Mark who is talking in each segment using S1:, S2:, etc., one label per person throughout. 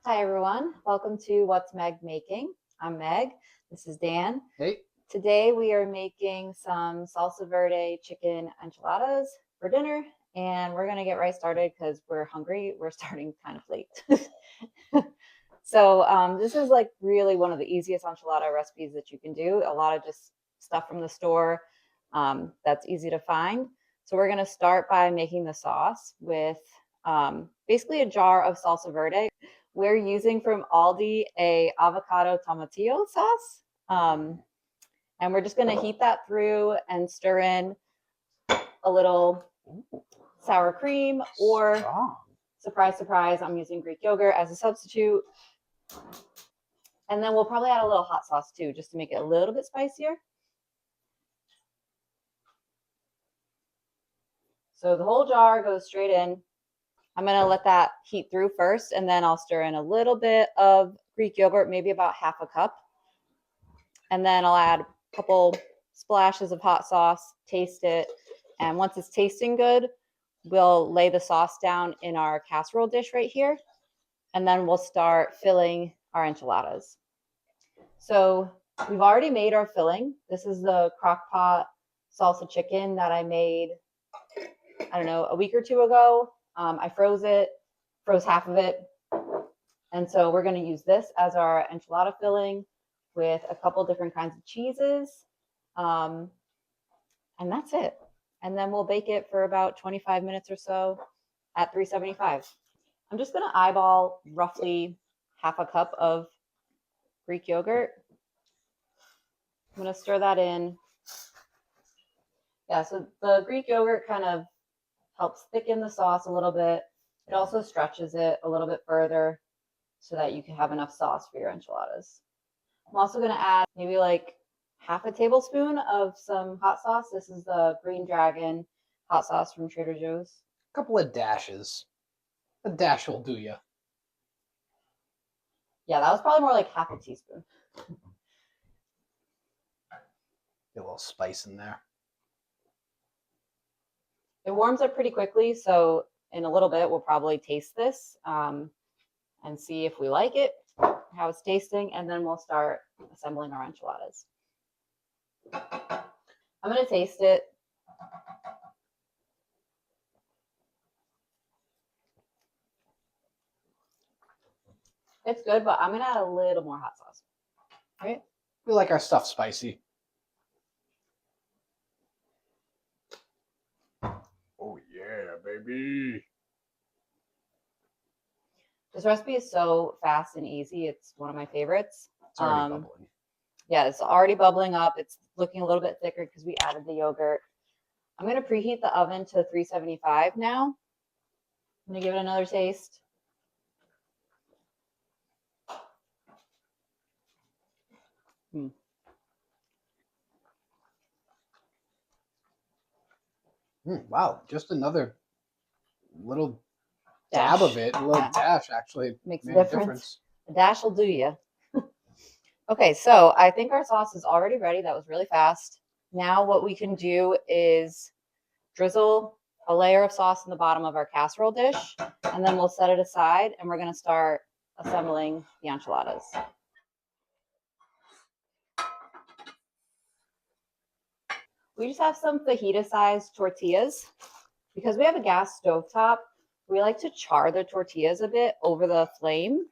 S1: Hi everyone, welcome to What's Meg Making. I'm Meg, this is Dan.
S2: Hey,
S1: Today we are making some salsa verde chicken enchiladas for dinner, and we're gonna get right started because we're hungry. We're starting kind of late. So this is like really one of the easiest enchilada recipes that you can do. A lot of just stuff from the store that's easy to find. So we're gonna start by making the sauce with basically a jar of salsa verde. We're using from Aldi a avocado tomatillo sauce. And we're just going to heat that through and stir in a little sour cream, or
S2: strong.
S1: surprise, surprise, I'm using Greek yogurt as a substitute. And then we'll probably add a little hot sauce too, just to make it a little bit spicier. So the whole jar goes straight in. I'm going to let that heat through first, and then I'll stir in a little bit of Greek yogurt, maybe about half a cup. And then I'll add a couple splashes of hot sauce, taste it. And once it's tasting good, we'll lay the sauce down in our casserole dish right here. And then we'll start filling our enchiladas. So we've already made our filling. This is the crock pot salsa chicken that I made, I don't know, a week or two ago. I froze half of it. And so we're going to use this as our enchilada filling with a couple different kinds of cheeses. And that's it. And then we'll bake it for about 25 minutes or so at 375. I'm just going to eyeball roughly half a cup of Greek yogurt. I'm going to stir that in. Yeah, so the Greek yogurt kind of helps thicken the sauce a little bit. It also stretches it a little bit further so that you can have enough sauce for your enchiladas. I'm also going to add maybe like half a tablespoon of some hot sauce. This is the Green Dragon hot sauce from Trader Joe's.
S2: A couple of dashes. A dash will do you.
S1: Yeah, that was probably more like half a teaspoon.
S2: Get a little spice in there.
S1: It warms up pretty quickly, so in a little bit we'll probably taste this and see if we like it, how it's tasting, and then we'll start assembling our enchiladas. I'm going to taste it. It's good, but I'm going to add a little more hot sauce. Right?
S2: We like our stuff spicy. Oh yeah, baby.
S1: This recipe is so fast and easy. It's one of my favorites.
S2: It's already bubbling.
S1: Yeah, it's already bubbling up. It's looking a little bit thicker because we added the yogurt. I'm going to preheat the oven to 375 now. I'm going to give it another taste.
S2: Wow, just another little dab of it, a little dash actually
S1: makes
S2: made
S1: a difference. A dash will do you. Okay, so I think our sauce is already ready. That was really fast. Now what we can do is drizzle a layer of sauce in the bottom of our casserole dish, and then we'll set it aside, and we're going to start assembling the enchiladas. We just have some fajita-sized tortillas. Because we have a gas stovetop, we like to char the tortillas a bit over the flame,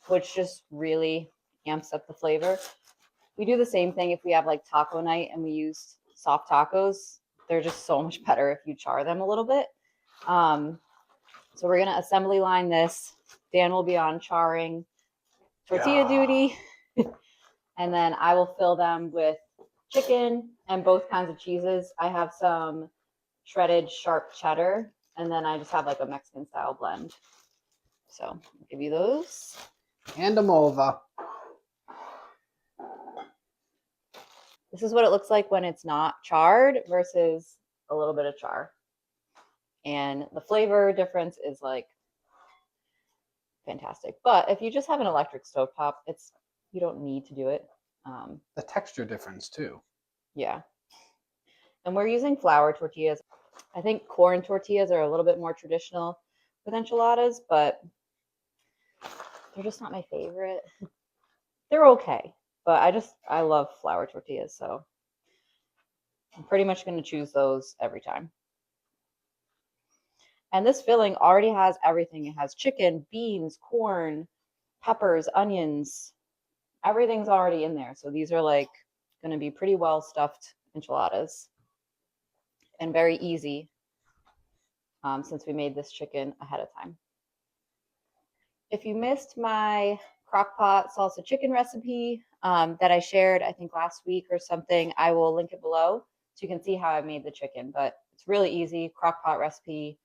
S1: which just really amps up the flavor. We do the same thing if we have like taco night and we use soft tacos. They're just so much better if you char them a little bit. So we're going to assembly line this. Dan will be on charring tortilla duty. And then I will fill them with chicken and both kinds of cheeses. I have some shredded sharp cheddar, and then I just have like a Mexican style blend. So I'll give you those.
S2: Hand them over.
S1: This is what it looks like when it's not charred versus a little bit of char. And the flavor difference is like fantastic. But if you just have an electric stovetop, you don't need to do it.
S2: The texture difference too.
S1: Yeah. And we're using flour tortillas. I think corn tortillas are a little bit more traditional with enchiladas, but They're just not my favorite. They're okay, but I love flour tortillas, so I'm pretty much going to choose those every time. And this filling already has everything. It has chicken, beans, corn, peppers, onions. Everything's already in there. So these are like going to be pretty well stuffed enchiladas and very easy since we made this chicken ahead of time. If you missed my crockpot salsa chicken recipe that I shared, I think last week or something, I will link it below so you can see how I made the chicken. But it's really easy crockpot recipe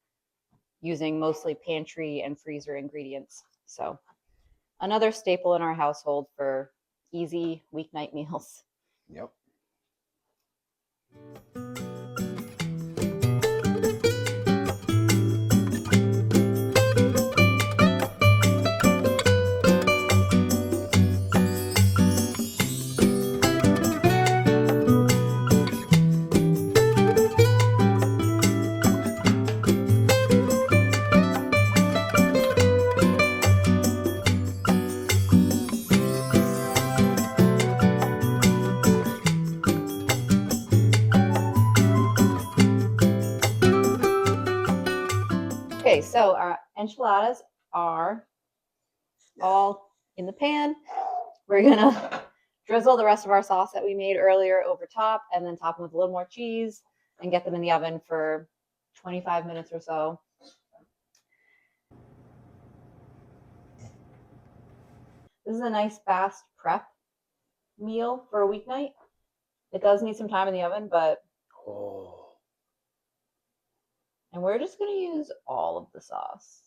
S1: using mostly pantry and freezer ingredients. So another staple in our household for easy weeknight meals.
S2: Yep.
S1: Okay, so our enchiladas are all in the pan. We're gonna drizzle the rest of our sauce that we made earlier over top and then top them with a little more cheese and get them in the oven for 25 minutes or so. This is a nice fast prep meal for a weeknight. It does need some time in the oven, but and we're just going to use all of the sauce.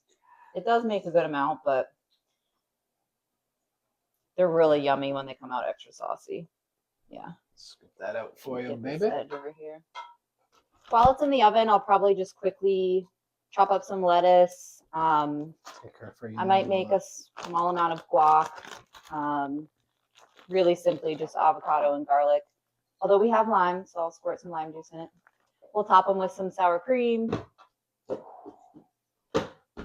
S1: It does make a good amount, but they're really yummy when they come out extra saucy. Yeah.
S2: Scoop that out for you,
S1: Get
S2: baby.
S1: this edge over here. While it's in the oven, I'll probably just quickly chop up some lettuce. I might make a small amount of guac. Really simply just avocado and garlic. Although we have lime, so I'll squirt some lime juice in it. We'll top them with some sour cream,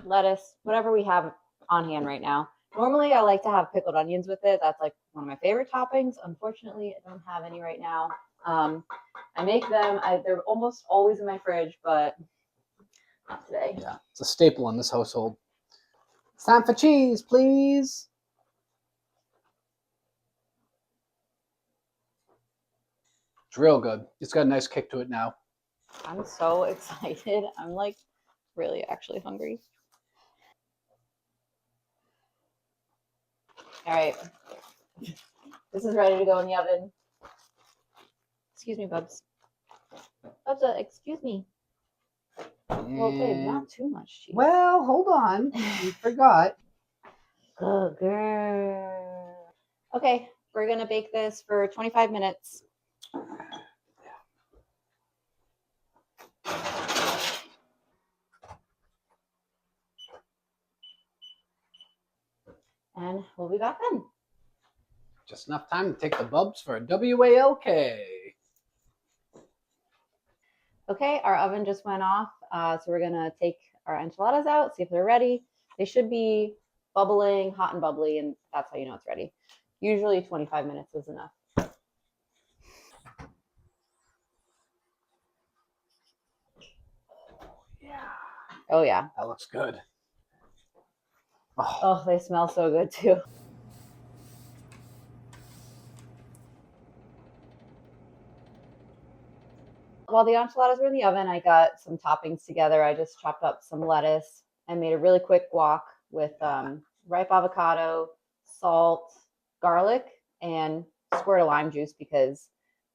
S1: lettuce, whatever we have on hand right now. Normally, I like to have pickled onions with it. That's like one of my favorite toppings. Unfortunately, I don't have any right now. I make them. They're almost always in my fridge, but not today.
S2: Yeah, it's a staple in this household. It's time for cheese, please. It's real good. It's got a nice kick to it now.
S1: I'm so excited. I'm like really actually hungry. All right. This is ready to go in the oven. Excuse me, Bubs. Bubs, excuse me. Well, babe, not too much cheese.
S2: Well, hold on. You forgot.
S1: Good girl. Okay, we're going to bake this for 25 minutes. And we'll be back then.
S2: Just enough time to take the bubs for a WALK.
S1: Okay, our oven just went off. So we're going to take our enchiladas out, see if they're ready. They should be bubbling, hot and bubbly, and that's how you know it's ready. Usually 25 minutes is enough.
S2: Yeah.
S1: Oh, yeah.
S2: That looks good.
S1: Oh, they smell so good too. While the enchiladas were in the oven, I got some toppings together. I just chopped up some lettuce and made a really quick guac with ripe avocado, salt, garlic, and a squirt of lime juice because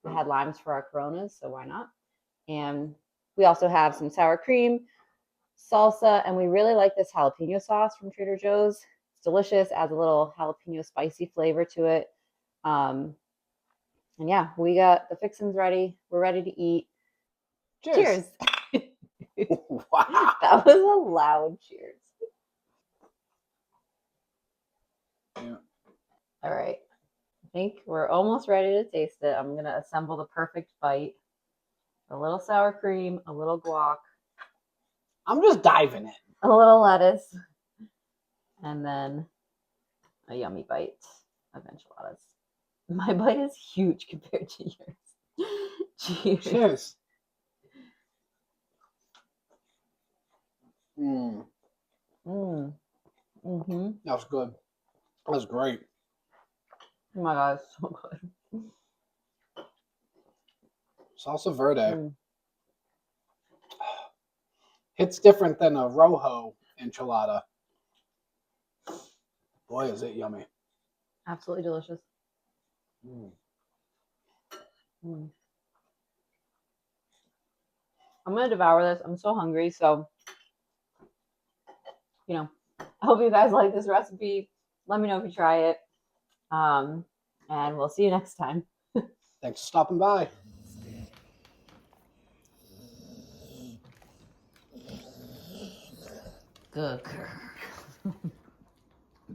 S1: we had limes for our Coronas, so why not? And we also have some sour cream, salsa, and we really like this jalapeno sauce from Trader Joe's. It's delicious, adds a little jalapeno spicy flavor to it. And yeah, we got the fixings ready. We're ready to eat. Cheers.
S2: Wow.
S1: That was a loud cheers.
S2: Yeah.
S1: All right. I think we're almost ready to taste it. I'm going to assemble the perfect bite. A little sour cream, a little guac.
S2: I'm just diving in.
S1: A little lettuce. And then a yummy bite of enchiladas. My bite is huge compared to yours. Cheers.
S2: Cheers. Mm.
S1: Mm-hmm.
S2: That was good. That was great.
S1: Oh my god, it's so good.
S2: Salsa verde.
S1: Mm.
S2: It's different than a rojo enchilada. Boy, is it yummy.
S1: Absolutely delicious.
S2: Mm.
S1: Mm. I'm gonna devour this. I'm so hungry, so I hope you guys like this recipe. Let me know if you try it. And we'll see you next time.
S2: Thanks for stopping by.
S1: Good girl.